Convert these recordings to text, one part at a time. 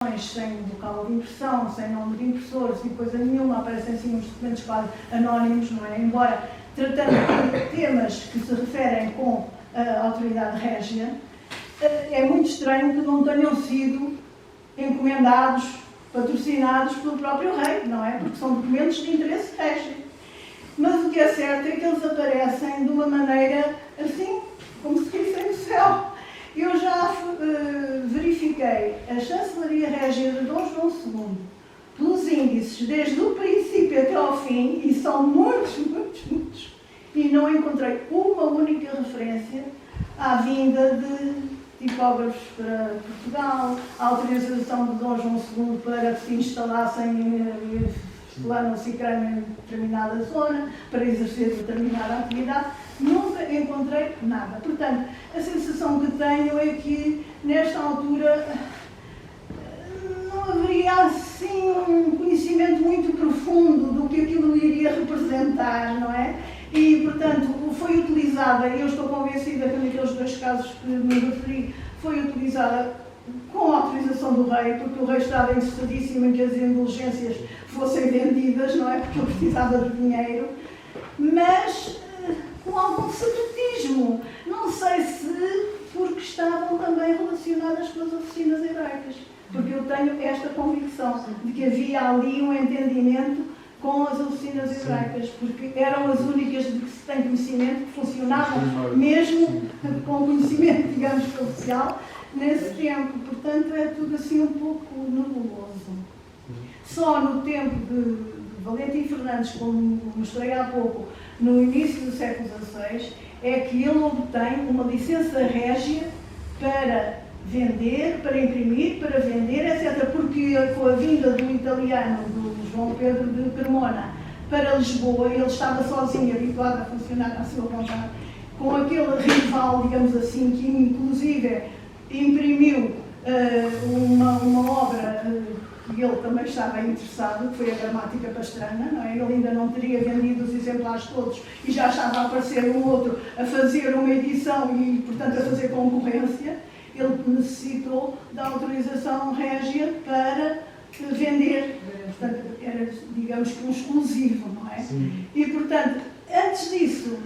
sem local de impressão, sem nome de impressor, sem coisa nenhuma, aparecem assim uns documentos quase anónimos, não é? Embora tratando de temas que se referem com a autoridade régia, é muito estranho que não tenham sido encomendados, patrocinados pelo próprio rei, não é? Porque são documentos de interesse régio. Mas o que é certo é que eles aparecem de uma maneira assim, como se vissem no céu. Eu já verifiquei a Chancelaria Régia de Dom João II pelos índices, desde o princípio até ao fim, e são muitos, e não encontrei uma única referência à vinda de tipógrafos para Portugal, à autorização de Dom João II para que se instalassem plano-se em determinada zona, para exercer determinada atividade. Nunca encontrei nada. Portanto, a sensação que tenho é que, nesta altura, não haveria assim um conhecimento muito profundo do que aquilo iria representar, não é? E, portanto, foi utilizada, e eu estou convencida que naqueles dois casos que me referi, foi utilizada com a autorização do rei, porque o rei estava interessadíssimo em que as indulgências fossem vendidas, não é? Porque ele precisava de dinheiro, mas com algum secretismo. Não sei se porque estavam também relacionadas com as oficinas hebraicas, porque eu tenho esta convicção de que havia ali um entendimento com as oficinas hebraicas, porque eram as únicas de que se tem conhecimento que funcionavam mesmo com conhecimento, digamos, oficial, nesse tempo. Portanto, é tudo assim um pouco nebuloso. Só no tempo de Valentim Fernandes, como mostrei há pouco, no início do século XVI, é que ele obtém uma licença régia para vender, para imprimir, para vender, etc. Porque com a vinda do italiano, do João Pedro de Cremona, para Lisboa, ele estava sozinho, habituado a funcionar à sua vontade, com aquele rival, digamos assim, que inclusive imprimiu uma obra que ele também estava interessado, que foi a Gramática Pastrana, não é? Ele ainda não teria vendido os exemplares todos e já estava a aparecer um outro a fazer uma edição e, portanto, a fazer concorrência. Ele necessitou da autorização régia para vender. Portanto, era, digamos que um exclusivo, não é? Sim. E, portanto, antes disso...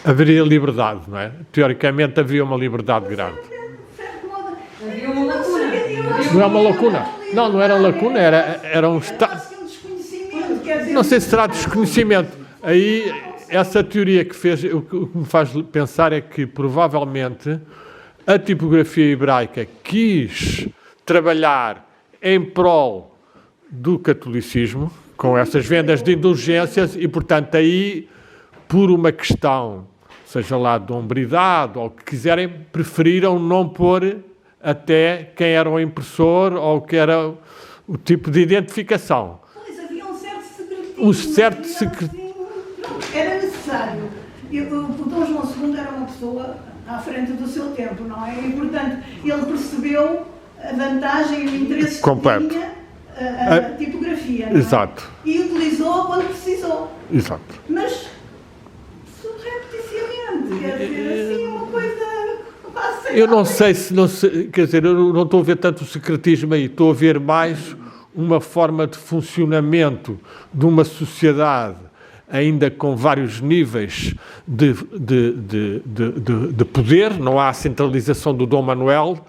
Haveria liberdade, não é? Teoricamente havia uma liberdade grande. Havia uma lacuna. Não é uma lacuna. Não era lacuna, era um estado... Não sei se será desconhecimento. Aí, essa teoria que fez, o que me faz pensar é que, provavelmente, a tipografia hebraica quis trabalhar em prol do catolicismo, com essas vendas de indulgências, e, portanto, aí, por uma questão, seja lá de hombridade ou o que quiserem, preferiram não pôr até quem era o impressor ou que era o tipo de identificação. Pois, havia um certo secretismo. Era necessário. O Dom João II era uma pessoa à frente do seu tempo, não é? E, portanto, ele percebeu a vantagem e o interesse completo que tinha a tipografia, não é? Exato. E utilizou quando precisou. Exato. Mas, subrepticiamente, quer dizer, assim, uma coisa... Eu não sei se, quer dizer, eu não estou a ver tanto o secretismo aí, estou a ver mais uma forma de funcionamento de uma sociedade ainda com vários níveis de poder. Não há a centralização do Dom Manuel,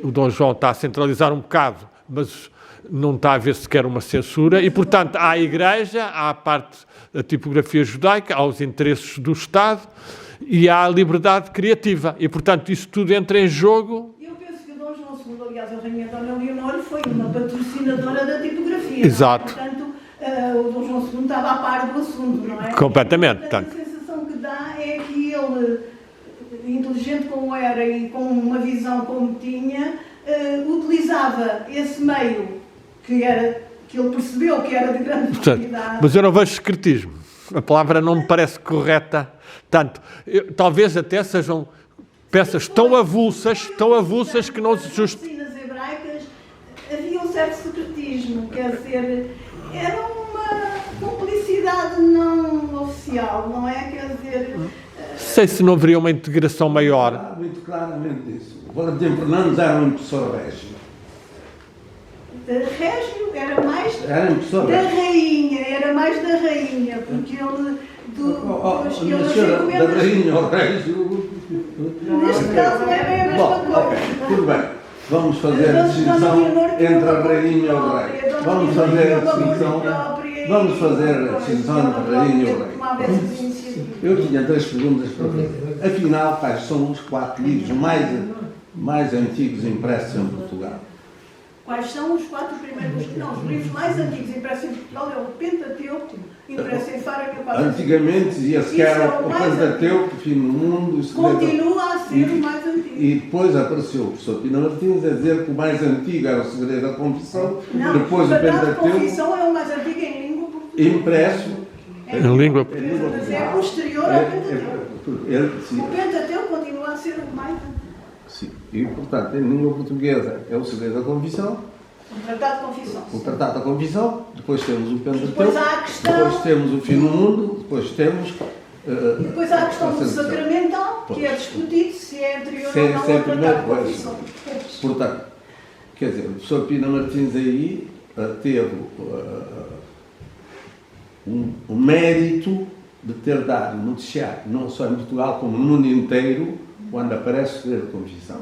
o Dom João está a centralizar um bocado, mas não está a haver sequer uma censura, e, portanto, há a Igreja, há a parte da tipografia judaica, há os interesses do Estado, e há a liberdade criativa. E, portanto, isso tudo entra em jogo. Eu penso que o Dom João II, aliás, a Rainha Dona Leonor, foi uma patrocinadora da tipografia. Exato. Portanto, o Dom João II estava a par do assunto, não é? Completamente. A sensação que dá é que ele, inteligente como era e com uma visão como tinha, utilizava esse meio que ele percebeu que era de grande utilidade. Mas eu não vejo secretismo. A palavra não me parece correta. Tanto, talvez até sejam peças tão avulsas que não se justam. Nas hebraicas havia um certo secretismo, quer dizer, era uma cumplicidade não oficial, não é? Quer dizer... Sei se não haveria uma integração maior. Muito claramente isso. O Valentim Fernandes era um impressor régio. Régio era mais Era impressora. da rainha, porque ele Minha senhora, da rainha ao régio. Neste caso não é bem a mesma Bom, ok, coisa. tudo bem. Vamos fazer a distinção entre a rainha e o rei. Vamos fazer a distinção entre a rainha e o rei. Eu tinha 3 perguntas para fazer. Afinal, quais são os 4 livros mais antigos impressos em Portugal? Quais são os 4 primeiros? Não, os livros mais antigos impressos em Portugal é o Pentateuco, impresso em Faro em 1400. Antigamente dizia-se que era o Pentateuco, o Fim do Mundo. Continua a ser o mais antigo. E depois apareceu o professor Pina Martins a dizer que o mais antigo era o Segredo da Confissão, Não, depois o Tratado de Pentateuco, Confissão é o mais antigo em língua portuguesa. impresso. Em língua Mas é posterior ao Pentateuco. Sim, O Pentateuco continua a ser o mais antigo. sim. E, portanto, em língua portuguesa é o Segredo da Confissão, O Tratado de Confissão. o Tratado da Confissão, depois temos o Pentateuco, Depois há a questão- depois temos o Fim do Mundo, depois temos... E depois há a questão do Constituição. sacramental, que é discutido se é anterior Se ou é- não se é ao primeiro, Tratado de pois. Confissão. Portanto, quer dizer, o professor Pina Martins aí teve o mérito de ter dado noticiário, não só em Portugal, como no mundo inteiro, quando aparece o Segredo da Confissão.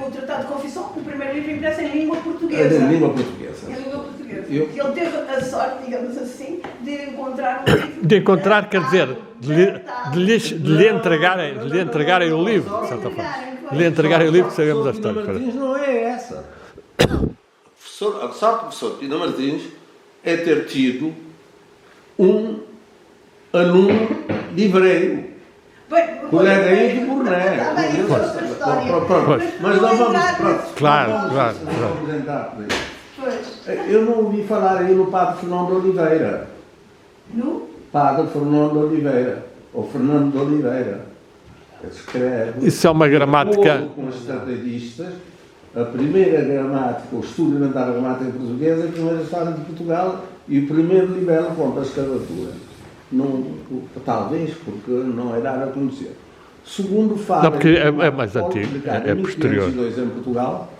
O Tratado de Confissão, o primeiro livro impresso em língua É portuguesa. da língua portuguesa. Em língua portuguesa. Eu- Ele teve a sorte, digamos assim, de encontrar um livro. de encontrar, quer dizer, de lhe entregarem o livro, de certa forma. De lhe entregarem o livro, que sabemos a Pina história. Martins não é essa. A sorte do professor Pina Martins é ter tido um aluno livreiro. Colega aí do Burné. Está bem, isso é outra história. Pronto. Mas não vamos. Pronto. Claro, Não claro, vamos entrar por aí. Pois. Eu não ouvi falar aí no Padre Fernando de Oliveira. No? Padre Fernando de Oliveira. Ou Fernando de Oliveira. Ele escreve. Isso é uma gramática. Com os estrategistas, a primeira gramática, o estudo elementar da gramática portuguesa, a primeira história de Portugal e o primeiro libelo contra a escravatura. Não, talvez porque não é dado a conhecer. Segundo fala. Não, porque é mais antigo, é posterior. Em 1502 em Portugal,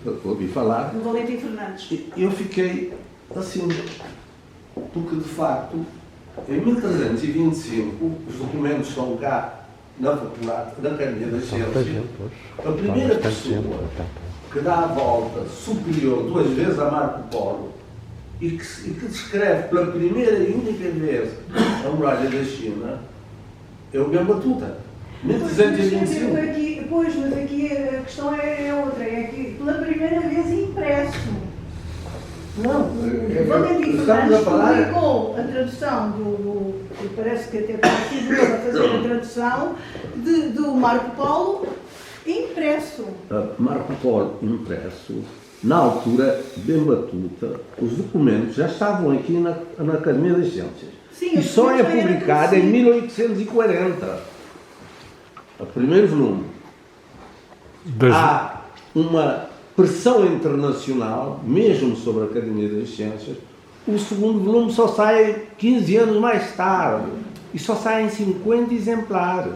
eu ouvi falar, Do Valentim Fernandes. e eu fiquei assim, porque de facto, em 1325, os documentos estão cá na Faculdade da Academia das Ciências. A primeira pessoa que dá a volta superior 2 vezes a Marco Polo e que descreve pela primeira e única vez a muralha da China é o Gambatuta. 1325. Pois, mas aqui a questão é outra. É que pela primeira vez impresso. Não, O Valentim estamos Fernandes a falar. publicou a tradução que parece que até parecido ele a fazer a tradução do Marco Polo impresso. Marco Polo impresso, na altura, bem batuta, os documentos já estavam aqui na Academia das Ciências. Sim, E os só é documentos já eram publicado em conhecidos. 1840. O primeiro volume. Há uma pressão internacional, mesmo sobre a Academia das Ciências. O segundo volume só sai 15 anos mais tarde. E só sai em 50 exemplares.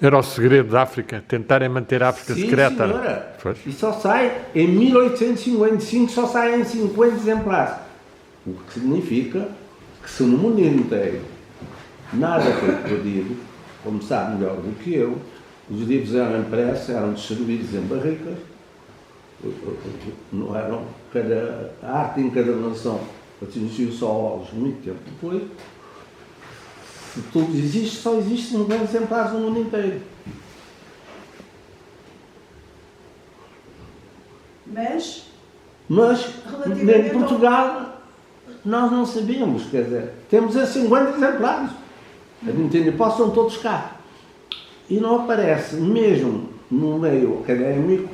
Era o segredo da África, tentarem manter a África Sim, secreta. senhora. Pois. E só sai em 1855, só sai em 50 exemplares. O que significa que se no mundo inteiro nada foi perdido, como sabe melhor do que eu, os livros eram impressos, eram distribuídos em barricas, não eram, a arte de encadernação atingiu só olhos muito tempo depois. Se tudo existe, só existem 50 exemplares no mundo inteiro. Mas, Mas relativamente em Portugal nós não sabemos, quer dizer, temos esses 50 exemplares. Possam todos cá. E não aparece, mesmo no meio académico,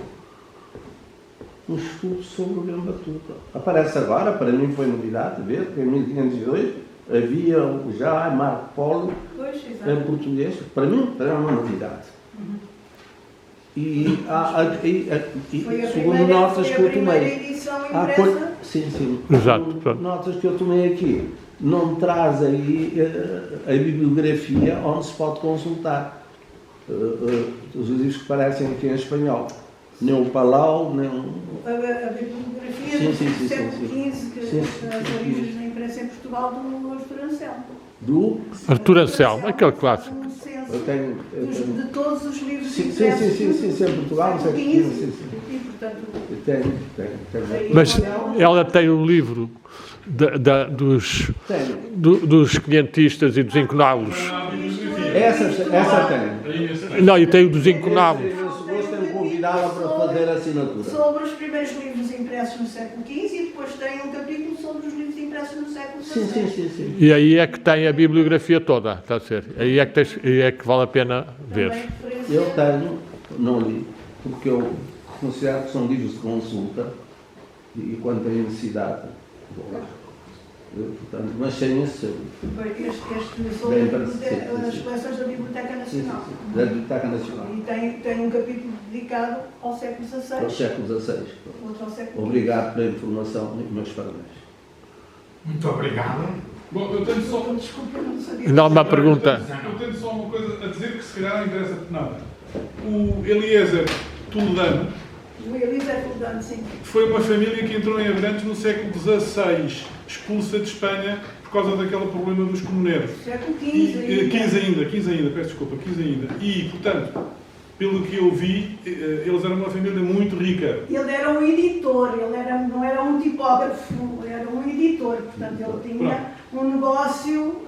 um estudo sobre o Gambatuta. Aparece agora, para mim foi novidade, ver que em 1502 havia já Marco Polo pois, em exato. português. Para mim, era uma novidade. E Foi a segundo primeira, notas foi que eu a primeira tomei. edição Há impressa. sim. Exato, pronto. Notas que eu tomei aqui. Não traz aí a bibliografia onde se pode consultar os livros que aparecem aqui em espanhol. nem o Palau, nem o... A bibliografia do século XV, que as origens da imprensa em Portugal do Arthur Anselmo. Do? Arthur Anselmo, aquele clássico. Um censo Eu tenho... de todos os livros Sim, impressos em Portugal, no século XV. XV. E, portanto, Eu tenho. Mas ela tem um livro dos quinhentistas e dos incunábulos. Essa tem. Não, e tem o dos incunábulos. Tenho que convidá-la para fazer a assinatura. sobre os primeiros livros impressos no século XV e depois tem um capítulo sobre os livros impressos no século XVI. Sim. E aí é que tem a bibliografia toda, está a ser? Aí é que vale a pena ver. Também referência- Eu tenho, não li, porque eu considero que são livros de consulta e quando tenho necessidade, vou lá. Portanto, mas sem esse Este sobre Bem parecido, as sim. coleções da Biblioteca Nacional. da Biblioteca Nacional, E tem um capítulo dedicado ao século ao XVI, século XVI. outro ao século Obrigado pela informação e meus parabéns. Muito obrigado. Bom, eu tenho só, XV. Desculpa, eu não sabia. Não, uma pergunta. eu tenho só uma coisa a dizer que se calhar não interessa nada. O Eliezer Toledano O Elisa Toledano, sim. foi uma família que entrou em Abrantes no século XVI, expulsa de Espanha por causa daquele problema dos comuneiros. Século E, XV. 15 ainda, peço desculpa, 15 ainda. E, portanto, pelo que eu vi, eles eram uma família muito rica. Ele era um editor, não era um tipógrafo, era um editor, portanto ele tinha um negócio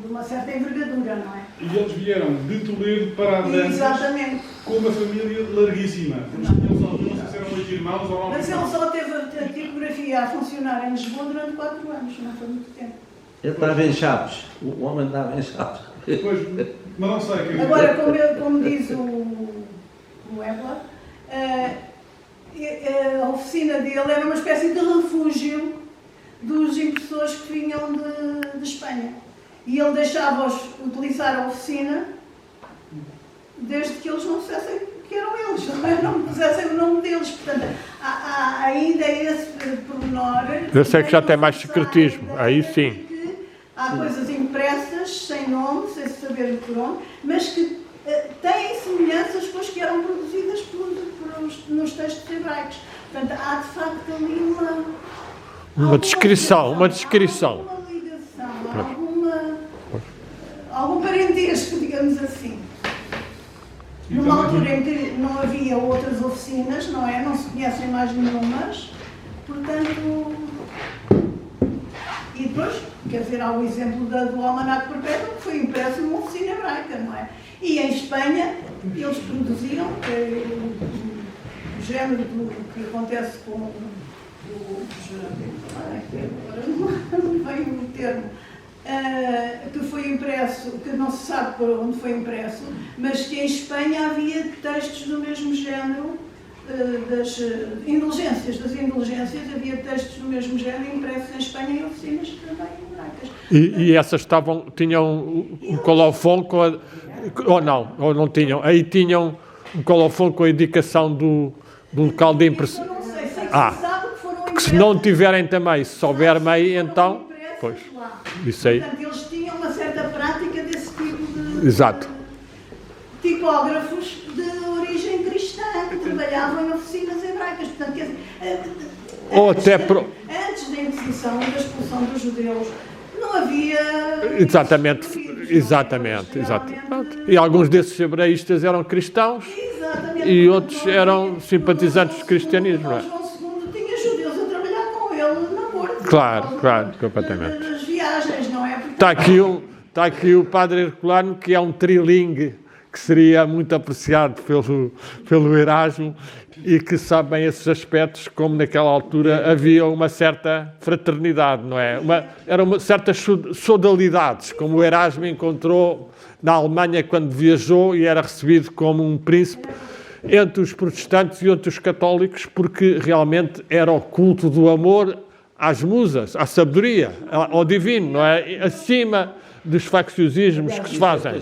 de uma certa envergadura, não é? E eles vieram de Toledo para Abrantes Exatamente. com uma família larguíssima. Eles tinham, não sei se eram 8 irmãos ou 9 Mas ele irmãos. só teve a tipografia a funcionar em Lisboa durante 4 anos, não foi muito tempo. Ele estava em Chaves, o homem estava em Chaves. Pois, mas não sei. quer dizer, Agora, como diz o Ebla, a oficina dele era uma espécie de refúgio dos impressores que vinham de Espanha. E ele deixava-os utilizar a oficina desde que eles não dissessem que eram eles, não pusessem o nome deles. Portanto, há ainda esse pormenor. Eu sei que já tem mais secretismo, aí sim. Que há coisas impressas, sem nome, sem se saber por onde, mas que têm semelhanças com as que eram produzidas nos textos hebraicos. Portanto, há de facto ali Uma descrição. alguma ligação, algum parentesco, digamos assim. E Numa também- altura em que não havia outras oficinas, não é? Não se conhecem mais nenhumas, portanto... E depois, quer dizer, há o exemplo do Almanaque Perpétuo, que foi impresso numa oficina hebraica, não é? E em Espanha, eles produziam o género do que acontece com agora não vem o termo, que foi impresso, que não se sabe por onde foi impresso, mas que em Espanha havia textos do mesmo género, das indulgências, havia textos do mesmo género impressos em Espanha em oficinas também hebraicas. E essas tinham um colofone com a... Ou não tinham. Aí tinham um colofone com a indicação do local de impressão. Eu não sei se se Ah, sabe que foram Que se não tiverem também, se souber meio, então... Pois, Pois. isso aí. Portanto, eles tinham uma certa prática desse tipo de Exato. tipógrafos de origem cristã que trabalhavam em oficinas hebraicas. Portanto, quer dizer, Ou até antes da Inquisição e da expulsão dos judeus, não havia... Exatamente. Geralmente, E alguns desses hebraístas eram cristãos Exatamente. e outros eram simpatizantes do cristianismo, não é? João II tinha judeus a trabalhar com ele na corte. Claro, completamente. Das viagens, não é? Porque Está aqui o padre Herculano, que é um trilingue, que seria muito apreciado pelo Erasmo e que sabe bem esses aspectos, como naquela altura havia uma certa fraternidade, não é? Eram certas sodalidades, como o Erasmo encontrou na Alemanha quando viajou e era recebido como um príncipe entre os protestantes e entre os católicos, porque realmente era o culto do amor às musas, à sabedoria, ao divino, não é? Acima dos facciosismos que se fazem.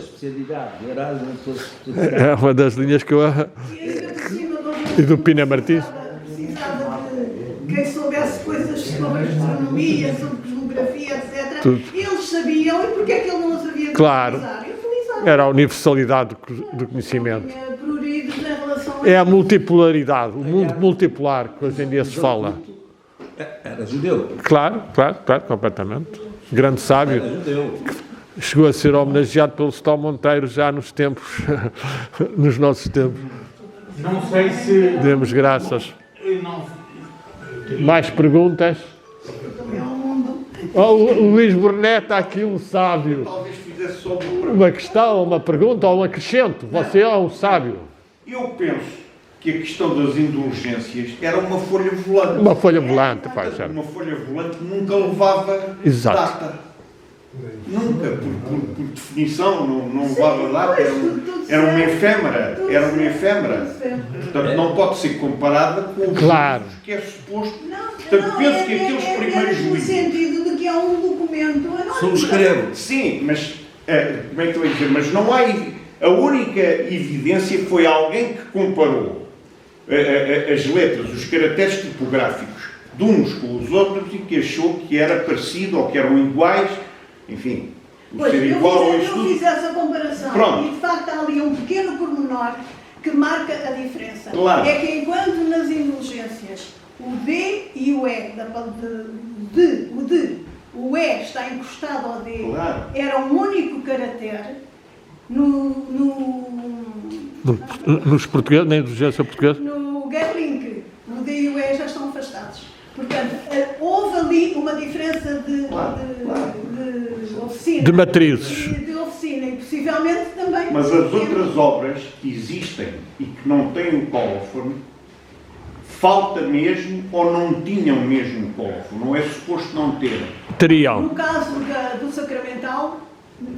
É uma das linhas que eu... E do Pina Martins. Precisava de quem soubesse coisas sobre astronomia, sobre cosmografia, etc. Tudo. Eles sabiam, e porque é que ele não as havia de Claro. utilizar? Utilizava. Era a universalidade do conhecimento. Tinha pruridos em relação É a multipolaridade, o mundo multipolar que hoje em dia se fala. Era judeu. Claro, completamente. Grande sábio. Era judeu. Chegou a ser homenageado pelo Stal Monteiro já nos tempos, nos nossos tempos. Não sei se. Demos graças. Não, Mais perguntas? Oh, o Luís Burnet está aqui, um sábio. Talvez fizesse só Uma questão, uma pergunta ou um acrescento. Você é um sábio. Eu penso que a questão das indulgências era uma folha volante. Uma folha volante, faz certo. Uma folha volante nunca levava Exato. data. Nunca, por definição, não levava data. Era uma efêmera. Era uma efêmera. Portanto, não pode ser comparada com os Claro. livros que é suposto. Portanto, penso que aqueles primeiros no livros. sentido de que é um documento anónimo. Subscrevo. Sim, mas como é que estou a dizer? Mas não há. A única evidência foi alguém que comparou as letras, os caracteres tipográficos de uns com os outros e que achou que era parecido ou que eram iguais. Enfim, o Pois, ser igual ao eu estudo. fiz essa comparação Pronto. e de facto há ali um pequeno pormenor que marca a diferença. Claro. É que enquanto nas indulgências o D e o E, o E está encostado ao D, Claro. era um único caractere, Nos portugueses, na indulgência portuguesa? no Gaelink, o D e o E já estão afastados. Portanto, houve ali uma diferença de oficina. De matrizes. De oficina e possivelmente também. Mas as outras obras que existem e que não têm o colófono, falta mesmo ou não tinham mesmo o colófono. Não é suposto não terem. Teriam. No caso do Sacramental,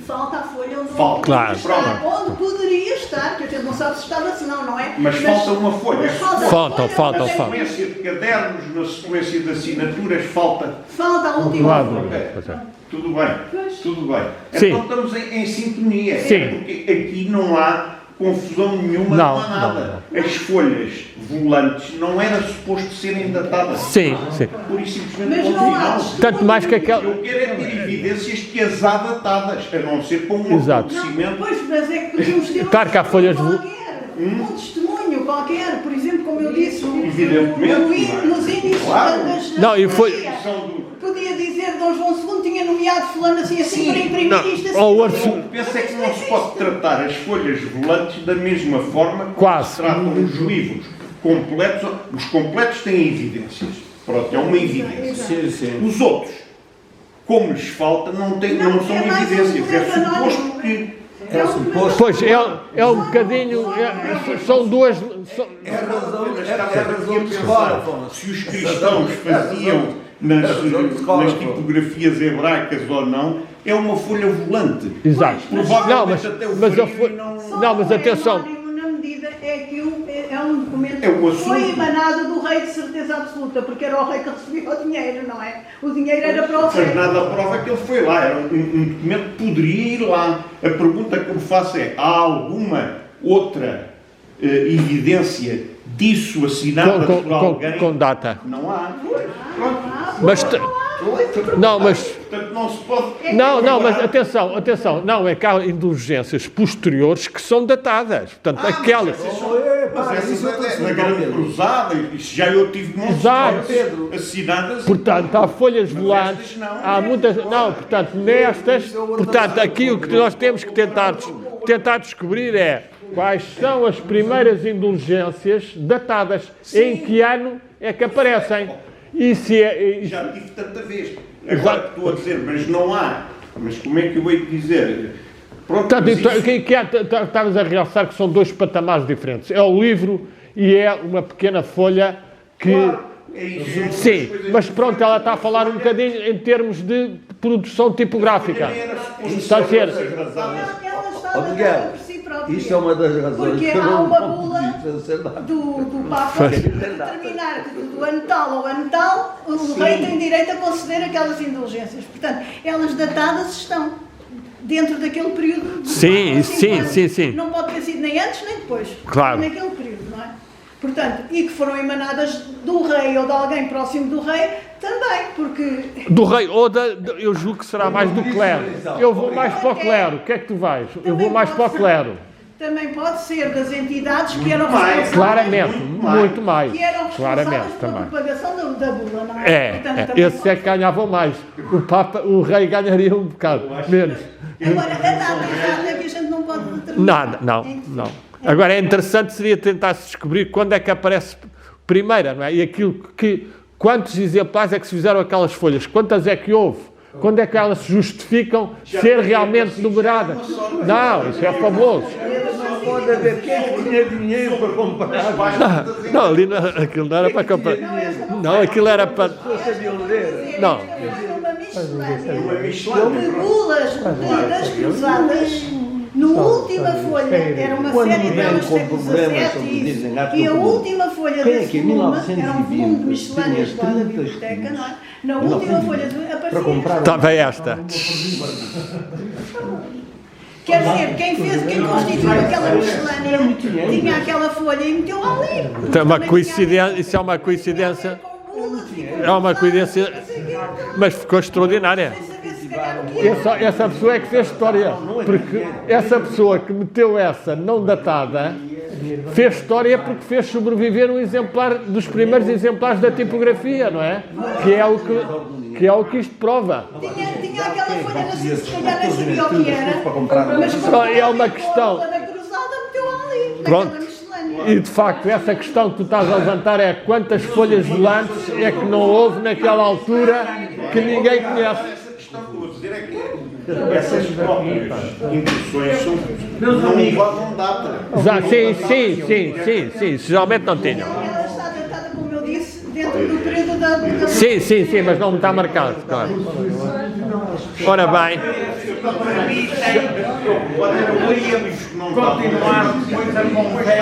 falta a folha onde Falta. Claro. estar, onde poderia estar, que a gente não sabe se estava assim, não é? Mas falta uma folha. Mas falta a Falta, folha, Na falta. sequência de cadernos, na sequência de assinaturas, falta. Falta a última Claro. folha. Ok. Tudo bem, Pois. tudo bem. Sim. Então estamos em sintonia. Sim. Porque aqui não há confusão nenhuma, Não, há nada. As folhas volantes não era suposto serem datadas. Sim, sim. Pura e simplesmente Mas não há não. testemunho. Tanto mais que aquela. Eu quero é ter evidências que as há datadas, a não ser com um Exato. acontecimento. Pois, mas é que podíamos ter Claro que há folhas de- qualquer, um testemunho qualquer, por exemplo, como eu disse, Evidentemente, nos índices claro. das Não, e foi- São do- Podia dizer Dom João II tinha nomeado fulano assim Sim. para imprimir Não. isto assim. Ou o Eu penso é que não se pode tratar as folhas volantes da mesma forma como Quase. se tratam os livros completos. Os completos têm evidências. Pronto, é uma evidência. Sim, sim. Os outros, como lhes falta, não Não, são é mais um evidências. É documento suposto anónimo. que. É suposto. Pois, é um bocadinho. São duas. É a razão, Mas é a estava aqui razão a de pensar, escola, Afonso. se os cristãos faziam nas tipografias hebraicas ou não, é uma folha volante. Exato. Provavelmente Não, mas, até o mas, eu Farinha fui- não, mas atenção. Na medida é que é um documento É o que foi assunto. emanado do rei de certeza absoluta, porque era o rei que recebia o dinheiro, não é? O dinheiro era para o rei. Mas nada prova que ele foi lá. Era um documento que poderia ir lá. A pergunta que eu faço é: há alguma outra evidência disso assinada por alguém? Com data. Não há. Pronto. Mas. Não, mas. Portanto, não se pode. Não, mas atenção. Não, é que há indulgências posteriores que são datadas. Portanto, aquelas. Mas essa na Grande Cruzada, isso já eu tive montes Exato. de assinadas. Portanto, há folhas volantes, há muitas. Não, portanto, nestas. Portanto, aqui o que nós temos que tentar descobrir é quais são as primeiras indulgências datadas. Em que ano é que aparecem? E se é. Já tive tanta vez. Agora que estou a dizer, mas não há. Mas como é que eu hei de dizer? Pronto, Portanto, mas então, isso- estavas a realçar que são dois patamares diferentes. É o livro e é uma pequena folha que. Claro, é isso, são duas Sim, coisas mas pronto, ela está a falar um bocadinho em termos de produção tipográfica. Nem era suposto Está a ser. ser datadas. Ela está Ó, Miguel, datada por si própria. Isto é uma das razões Porque que eu há não uma posso bula dizer nada. do Papa que determinar que do ano tal ao ano tal o rei tem direito a conceder aquelas indulgências. Portanto, elas datadas estão dentro daquele período de Sim, 4 ou 5 sim, anos. sim, sim. Não pode ter sido nem antes nem depois. Claro. Naquele período, não é? Portanto, e que foram emanadas do rei ou de alguém próximo do rei também, porque Do rei, ou eu julgo que será mais do clero. Eu vou mais para o clero. O que é que tu vais? Eu vou mais para o clero. também pode ser das entidades que eram Mais. responsáveis, Claramente, muito mais. que eram responsáveis Claramente pela também. propagação da bula, não é? Portanto, É, também esses é que ganhavam mais. O rei ganharia um bocado menos. Agora, a data exata é que a gente não pode determinar. Nada, não. Agora, é interessante seria tentar-se descobrir quando é que aparece primeira, não é? E aquilo que... Quantos exemplares é que se fizeram aquelas folhas? Quantas é que houve? Quando é que elas se justificam ser realmente numeradas? Não, isso é fabuloso. Não pode haver quem tinha dinheiro para comprar. Não, ali não, aquilo não era para comprar. Não, aquilo era para... Não. Uma miscelânea de bulas das cruzadas. Na última folha, era uma série delas do século XVII, e a última folha desse volume, era um volume de miscelâneas lá da biblioteca, não é? Na última folha aparecia. Estava esta. Quer dizer, quem constituiu aquela miscelânea tinha aquela folha e meteu lá ali. Então, uma coincidência, isso é uma coincidência. É uma coincidência, mas ficou extraordinária. Essa pessoa é que fez história, porque essa pessoa que meteu essa não datada fez história porque fez sobreviver um exemplar dos primeiros exemplares da tipografia, não é? Que é o que isto prova. Tinha aquela folha, não sei se calhar nem sabia o que era, mas Só é uma questão. da cruzada meteu lá ali, Pronto. naquela miscelânea. E de facto, essa questão que tu estás a levantar é quantas folhas volantes é que não houve naquela altura que ninguém conhece. Essas próprias impressões não vão data. Sim, geralmente não tinham. Ela está datada, como eu disse, dentro do período da... Sim, mas não está marcado, claro. Ora bem. Continuar depois a